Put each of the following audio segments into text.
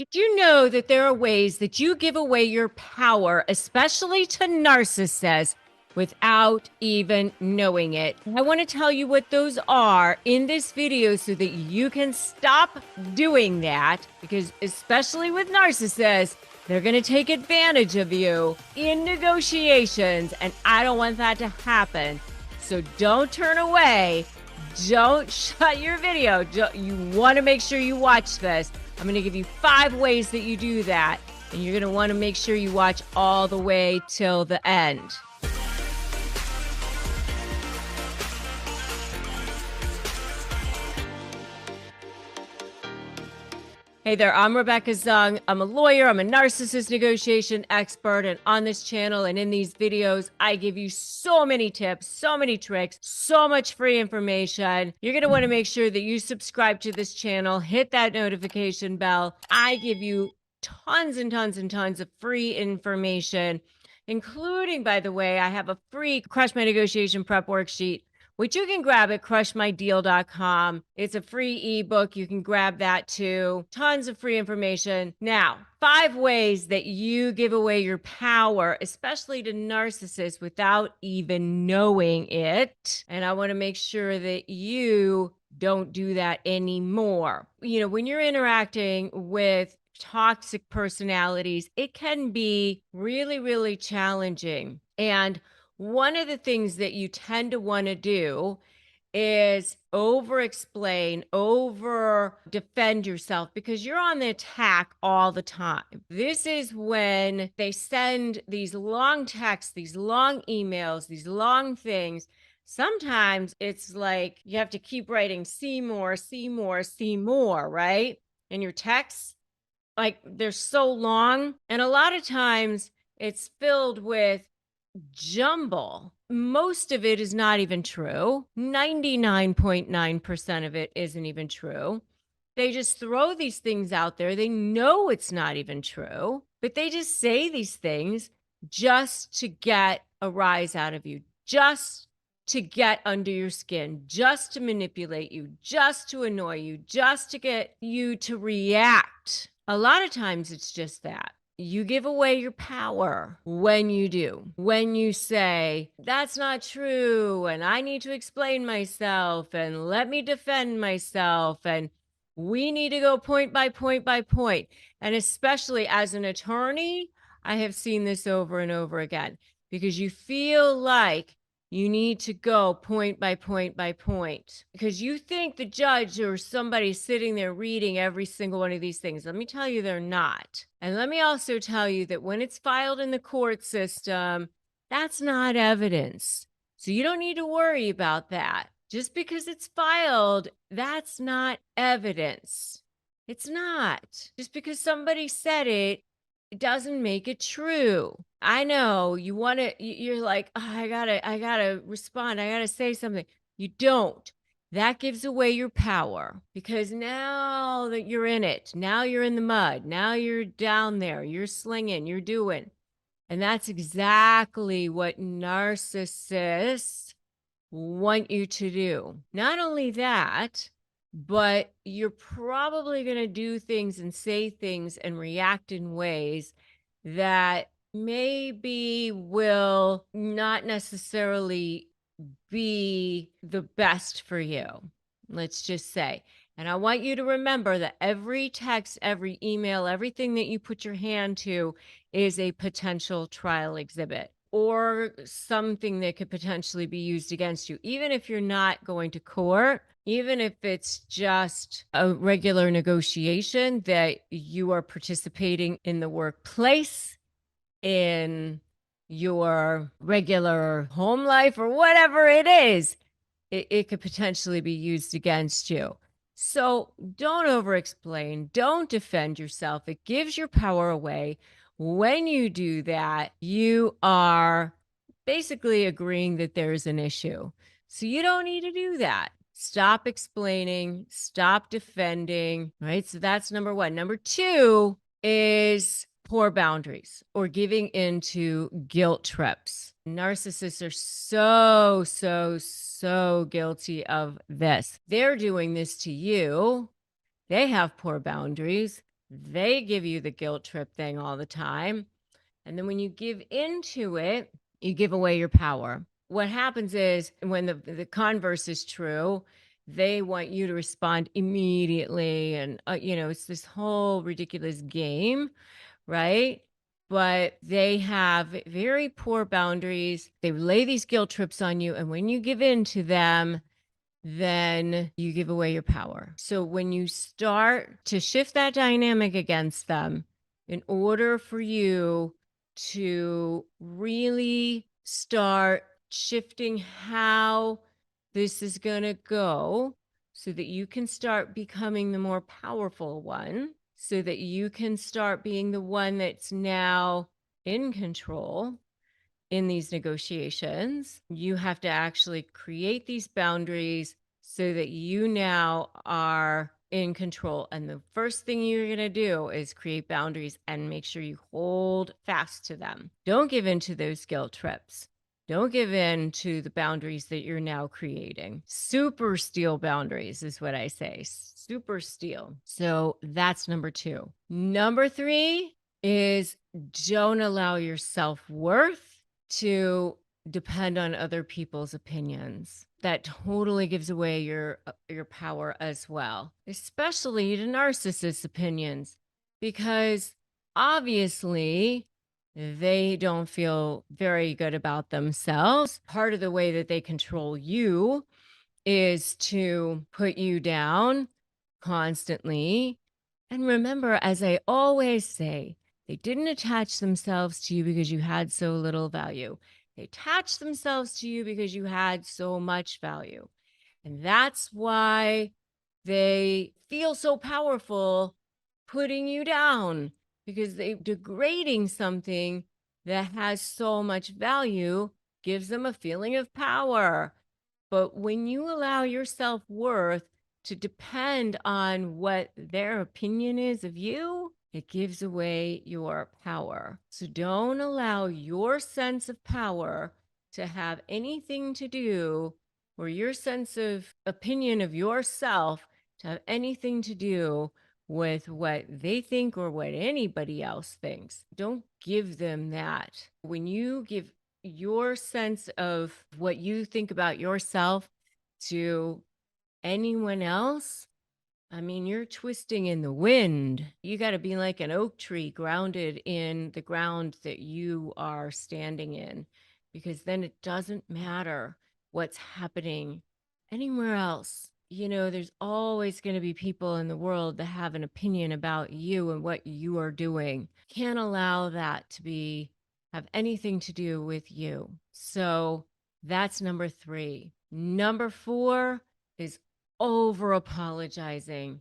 Did you know that there are ways that you give away your power, especially to narcissists, without even knowing it? I want to tell you what those are in this video so that you can stop doing that, because especially with narcissists, they're going to take advantage of you in negotiations, and I don't want that to happen. So don't turn away. Don't shut your video. You want to make sure you watch this. I'm going to give you 5 ways that you do that, and you're going to want to make sure you watch all the way till the end. Hey there, I'm Rebecca Zung. I'm a lawyer. I'm a narcissist negotiation expert. And on this channel and in these videos, I give you so many tips, so many tricks, so much free information. You're going to want to make sure that you subscribe to this channel, hit that notification bell. I give you tons and tons and tons of free information, including, by the way, I have a free Crush My Negotiation Prep worksheet, which you can grab at crushmydeal.com. It's a free ebook. You can grab that too. Tons of free information. Now, 5 ways that you give away your power, especially to narcissists, without even knowing it. And I want to make sure that you don't do that anymore. You know, when you're interacting with toxic personalities, it can be really, really challenging. And one of the things that you tend to want to do is over-explain, over-defend yourself, because you're on the attack all the time. This is when they send these long texts, these long emails, these long things. Sometimes it's like you have to keep writing, see more, see more, see more, right? And your texts, like, they're so long. And a lot of times it's filled with jumble. Most of it is not even true. 99.9% of it isn't even true. They just throw these things out there. They know it's not even true, but they just say these things just to get a rise out of you, just to get under your skin, just to manipulate you, just to annoy you, just to get you to react. A lot of times it's just that. You give away your power when you do. When you say, that's not true, and I need to explain myself, and let me defend myself, and we need to go point by point by point. And especially as an attorney, I have seen this over and over again, because you feel like you need to go point by point by point, because you think the judge or somebody sitting there reading every single one of these things. Let me tell you, they're not. And let me also tell you that when it's filed in the court system, that's not evidence. So you don't need to worry about that. Just because it's filed, that's not evidence. It's not. Just because somebody said it, it doesn't make it true. I know you want to, you're like, oh, I gotta respond. I gotta say something. You don't. That gives away your power, because now that you're in it, now you're in the mud, now you're down there, you're slinging, you're doing. And that's exactly what narcissists want you to do. Not only that, but you're probably going to do things and say things and react in ways that maybe will not necessarily be the best for you, let's just say. And I want you to remember that every text, every email, everything that you put your hand to is a potential trial exhibit, or something that could potentially be used against you, even if you're not going to court. Even if it's just a regular negotiation that you are participating in the workplace, in your regular home life, or whatever it is, it could potentially be used against you. So don't over-explain. Don't defend yourself. It gives your power away. When you do that, you are basically agreeing that there's an issue. So you don't need to do that. Stop explaining, stop defending, right? So that's number 1. Number 2 is poor boundaries, or giving into guilt trips. Narcissists are so guilty of this. They're doing this to you. They have poor boundaries. They give you the guilt trip thing all the time. And then when you give into it, you give away your power. What happens is when the converse is true, they want you to respond immediately. And, it's this whole ridiculous game, right? But they have very poor boundaries. They lay these guilt trips on you. And when you give in to them, then you give away your power. So when you start to shift that dynamic against them, in order for you to really start shifting how this is going to go, so that you can start becoming the more powerful one, so that you can start being the one that's now in control in these negotiations, you have to actually create these boundaries so that you now are in control. And the first thing you're going to do is create boundaries and make sure you hold fast to them. Don't give in to those guilt trips. Don't give in to the boundaries that you're now creating. Super steal boundaries is what I say. Super steal. So that's number 2. Number 3 is don't allow your self-worth to depend on other people's opinions. That totally gives away your power as well, especially to narcissists' opinions, because obviously they don't feel very good about themselves. Part of the way that they control you is to put you down constantly. And remember, as I always say, they didn't attach themselves to you because you had so little value. They attached themselves to you because you had so much value. And that's why they feel so powerful putting you down, because they degrading something that has so much value gives them a feeling of power. But when you allow your self-worth to depend on what their opinion is of you, it gives away your power. So don't allow your sense of power to have anything to do, or your sense of opinion of yourself to have anything to do with what they think or what anybody else thinks. Don't give them that. When you give your sense of what you think about yourself to anyone else, I mean, you're twisting in the wind. You got to be like an oak tree grounded in the ground that you are standing in, because then it doesn't matter what's happening anywhere else. There's always going to be people in the world that have an opinion about you and what you are doing. Can't allow that to have anything to do with you. So that's number 3. Number 4 is over apologizing.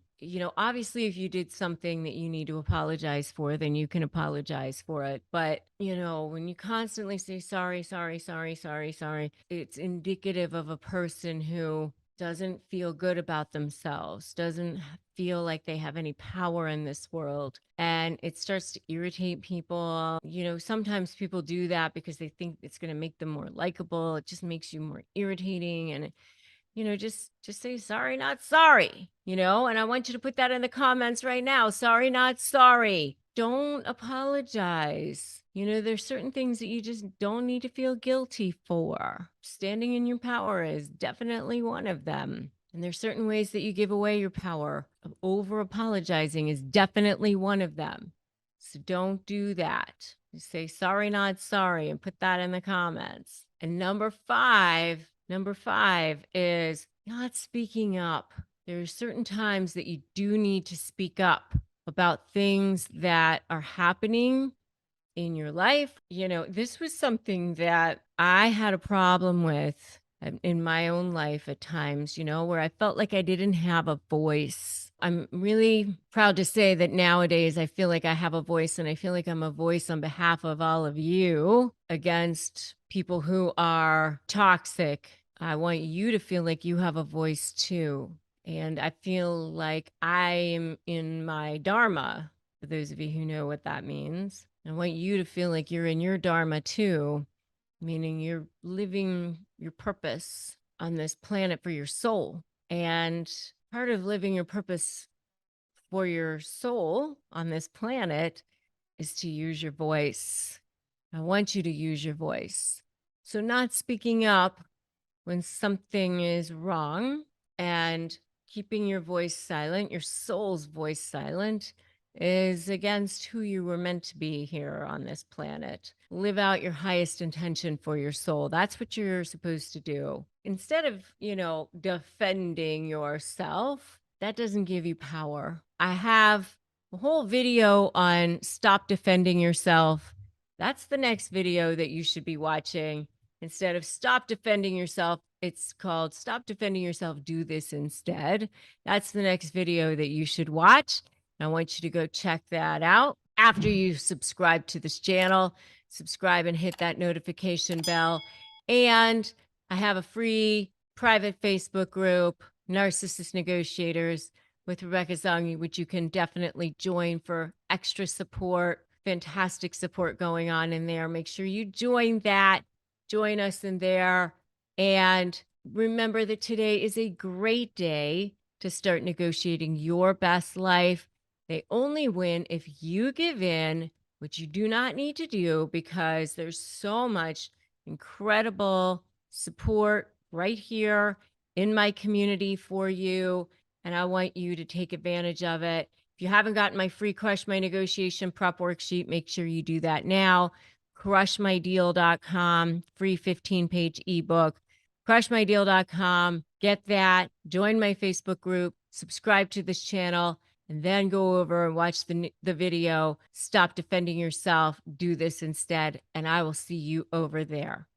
Obviously, if you did something that you need to apologize for, then you can apologize for it. But, when you constantly say sorry, sorry, sorry, sorry, sorry, it's indicative of a person who doesn't feel good about themselves, doesn't feel like they have any power in this world. And it starts to irritate people. Sometimes people do that because they think it's going to make them more likable. It just makes you more irritating. And just say sorry, not sorry, and I want you to put that in the comments right now. Sorry, not sorry. Don't apologize. There's certain things that you just don't need to feel guilty for. Standing in your power is definitely one of them. And there's certain ways that you give away your power. Over apologizing is definitely one of them. So don't do that. Just say sorry, not sorry, and put that in the comments. And number 5 is not speaking up. There are certain times that you do need to speak up about things that are happening in your life. This was something that I had a problem with in my own life at times, where I felt like I didn't have a voice. I'm really proud to say that nowadays I feel like I have a voice, and I feel like I'm a voice on behalf of all of you against people who are toxic. I want you to feel like you have a voice too. And I feel like I am in my dharma, for those of you who know what that means. I want you to feel like you're in your dharma too, meaning you're living your purpose on this planet for your soul. And part of living your purpose for your soul on this planet is to use your voice. I want you to use your voice. So, not speaking up when something is wrong and keeping your voice silent, your soul's voice silent, is against who you were meant to be here on this planet. Live out your highest intention for your soul. That's what you're supposed to do. Instead of, defending yourself, that doesn't give you power. I have a whole video on stop defending yourself. That's the next video that you should be watching. Instead of stop defending yourself, it's called Stop Defending Yourself, Do This Instead. That's the next video that you should watch. I want you to go check that out. After you subscribe to this channel, subscribe and hit that notification bell. And I have a free private Facebook group, Narcissist Negotiators with Rebecca Zung, which you can definitely join for extra support, fantastic support going on in there. Make sure you join that. Join us in there. And remember that today is a great day to start negotiating your best life. They only win if you give in, which you do not need to do because there's so much incredible support right here in my community for you. And I want you to take advantage of it. If you haven't gotten my free Crush My Negotiation Prep Worksheet, make sure you do that now. crushmydeal.com, free 15-page ebook. crushmydeal.com, get that, join my Facebook group, subscribe to this channel, and then go over and watch the video, Stop Defending Yourself, Do This Instead, and I will see you over there.